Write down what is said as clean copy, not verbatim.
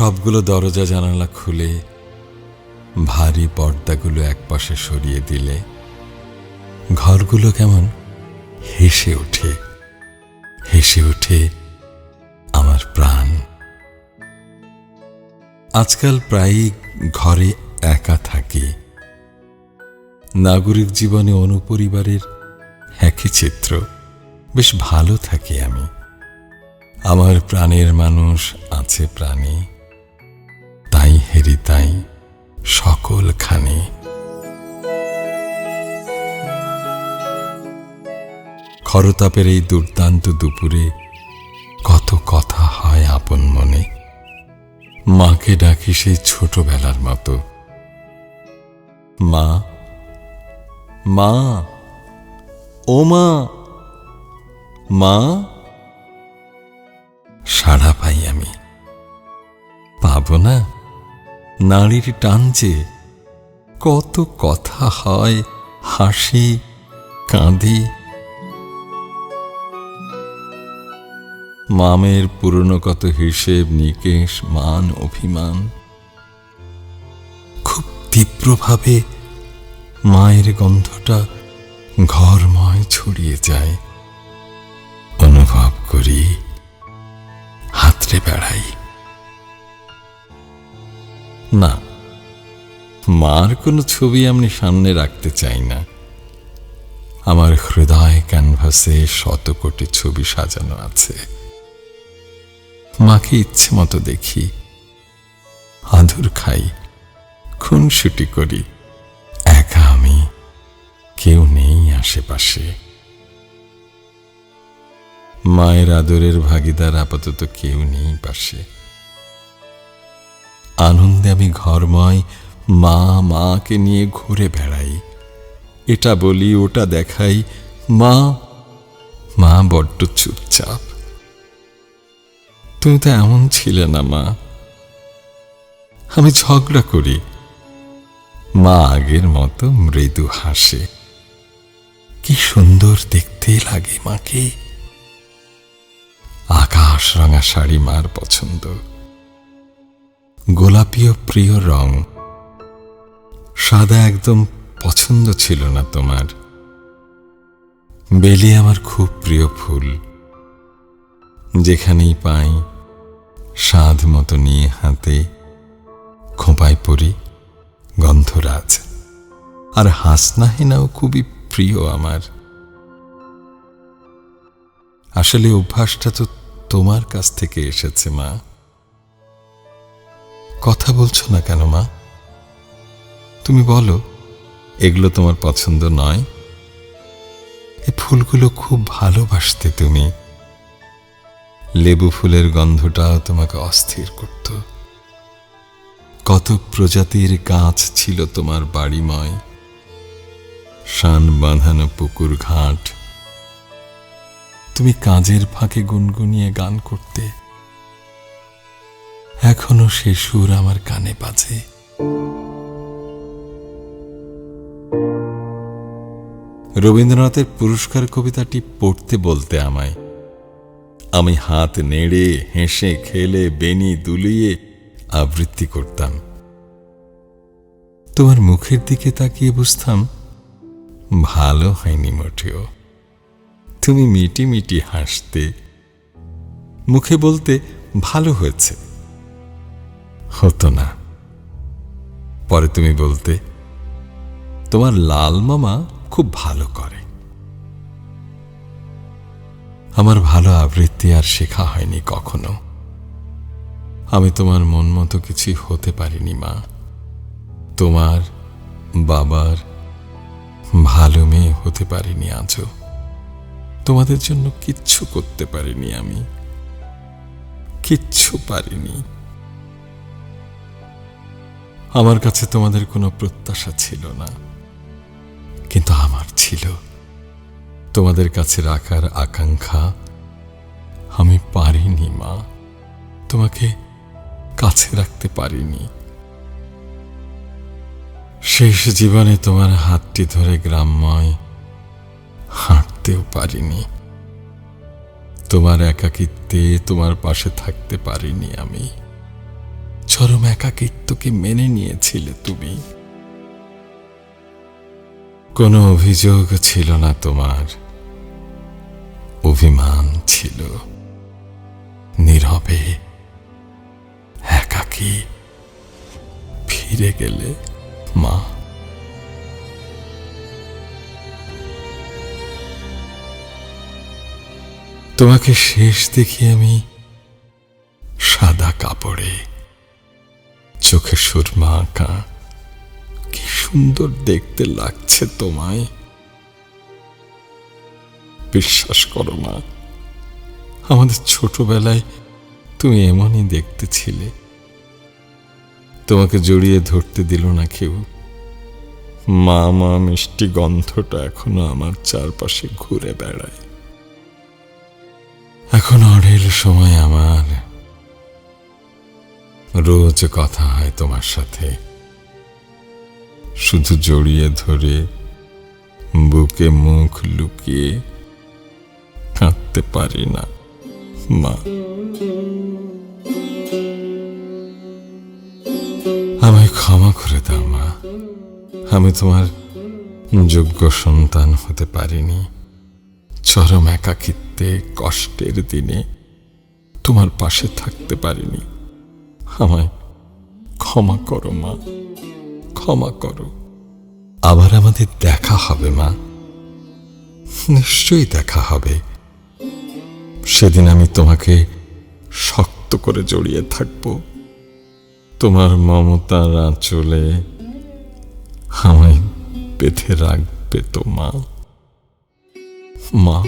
সবগুলো দরজা জানালা খুলে ভারী পর্দাগুলো একপাশে সরিয়ে দিলে ঘরগুলো কেমন হেসে ওঠে, হেসে ওঠে আমার প্রাণ। আজকাল প্রায়ই ঘরে একা থাকি। নাগরিক জীবনে অনুপরিবারের একই চিত্র। বেশ ভালো থাকি আমি। আমার প্রাণের মানুষ আছে প্রাণে, তাই হেরি তাই সকলখানে। খরতাপের এই দুর্দান্ত দুপুরে কত কথা হয় আপন মনে। মাকে ডাকি সেই ছোটবেলার মতো, মা, মা, ও মা, মা। সাড়া পাই আমি, পাব না? নারীর টান যে, কত কথা হয়, হাসি কাঁদি। মামের পুরনো কত হিসেব নিকেশ, মান অভিমান। খুব তীব্রভাবে মায়ের গন্ধটা ঘরময় ছড়িয়ে যায়। অনুভব করি, হাতড়ে বেড়াই। না, মার কোনো ছবি আমি সামনে রাখতে চাই না। আমার হৃদয় ক্যানভাসে শত কোটি ছবি সাজানো আছে। মাকে ইচ্ছে মতো দেখি, আদর খাই, খুনসুটি করি। একা আমি, কেউ নেই আশেপাশে। মায়ের আদরের ভাগিদার আপাতত কেউ নেই পাশে। আনন্দে আমি ঘরময় মা মাকে নিয়ে ঘুরে বেড়াই। এটা বলি, ওটা দেখাই। মা, মা বড্ড চুপচাপ। তুমি তো এমন ছিলে না মা। আমি ঝগড়া করি, মা আগের মতো মৃদু হাসে। কি সুন্দর দেখতে লাগে মাকে। আকাশ রঙা শাড়ি মার পছন্দ, গোলাপিও প্রিয় রং। সাদা একদম পছন্দ ছিল না তোমার। বেলি আমার খুব প্রিয় ফুল। যেখানেই পাই স্বাদ মতো নিয়ে হাতে খোঁপায় পড়ি গন্ধরাজ। আর হাসনাহেনাও খুবই প্রিয় আমার। আসলে অভ্যাসটা তো তোমার কাছ থেকে এসেছে মা। কথা বলছো না কেন মা? তুমি বলো, এগুলো তোমার পছন্দ নয়? এই ফুলগুলো খুব ভালোবাসতে তুমি। লেবু ফুলের গন্ধটাও তোমাকে অস্থির করত। কত প্রজাতির গাছ ছিল তোমার বাড়িময়। শান বাঁধানো পুকুর ঘাট। তুমি কাজের ফাঁকে গুনগুনিয়ে গান করতে। এখনো সে সুর আমার কানে বাজে। রবীন্দ্রনাথের পুরস্কার কবিতাটি পড়তে বলতে আমায়। আমি হাত নেড়ে হেসে খেলে বেনি দুলিয়ে আবৃত্তি করতাম। তোমার মুখের দিকে তাকিয়ে বুঝতাম ভালো হয়নি মোটেও। তুমি মিটি মিটি হাসতে, মুখে বলতে ভালো হয়েছে, হতো না। পরে তুমি বলতে তোমার লাল মামা খুব ভালো করে। আমার ভালো আবৃত্তি আর শেখা হয়নি কখনো। আমি তোমার মন মতো কিছুই হতে পারিনি মা। তোমার বাবার ভালো মেয়ে হতে পারিনি আজও। তোমাদের জন্য কিচ্ছু করতে পারিনি আমি, কিচ্ছু পারিনি। আমার কাছে তোমাদের কোনো প্রত্যাশা ছিল না, কিন্তু আমার ছিল। তোমাদের কাছে রাখার আকাঙ্ক্ষা আমি পারিনি মা। তোমাকে কাছে রাখতে পারিনি। শেষ জীবনে তোমার হাতটি ধরে গ্রামময় হাঁটতেও পারিনি। তোমার একাকিত্বে তোমার পাশে থাকতে পারিনি আমি। চরম একাকিত্বকে মেনে নিয়েছিলে তুমি। কোনো অভিযোগ ছিল না তোমার, অভিমান ছিল। নীরবে একাকী ফিরে গেলে মা। তোমাকে শেষ দেখি আমি সাদা কাপড়ে, চোখে সুরমা আঁকা। কি সুন্দর দেখতে লাগছে তোমায়। বিশ্বাস করো মা, আমাদের ছোটবেলায় তুমি এমনই দেখতে ছিলে। তোমাকে জড়িয়ে ধরতে দিল না কেউ। মা মা মিষ্টি গন্ধটা এখনো আমার চারপাশে ঘুরে বেড়ায়। এখন অঢেল সময় আমার, রোজ কথা হয় তোমার সাথে। শুধু জড়িয়ে ধরে বুকে মুখ লুকিয়ে কাঁদতে পারি না মা। আমায় ক্ষমা করে দাও মা, আমি তোমার যোগ্য সন্তান হতে পারিনি। চরম একাকিত্বে কষ্টের দিনে তোমার পাশে থাকতে পারিনি। আমায় ক্ষমা করো মা, ক্ষমা করো। আবার আমাদের দেখা হবে মা, নিশ্চয়ই দেখা হবে। সেদিন আমি তোমাকে শক্ত করে জড়িয়ে থাকব। তোমার মমতার আঁচলে আমায় বেঁধে রাখবে তো মা। মা।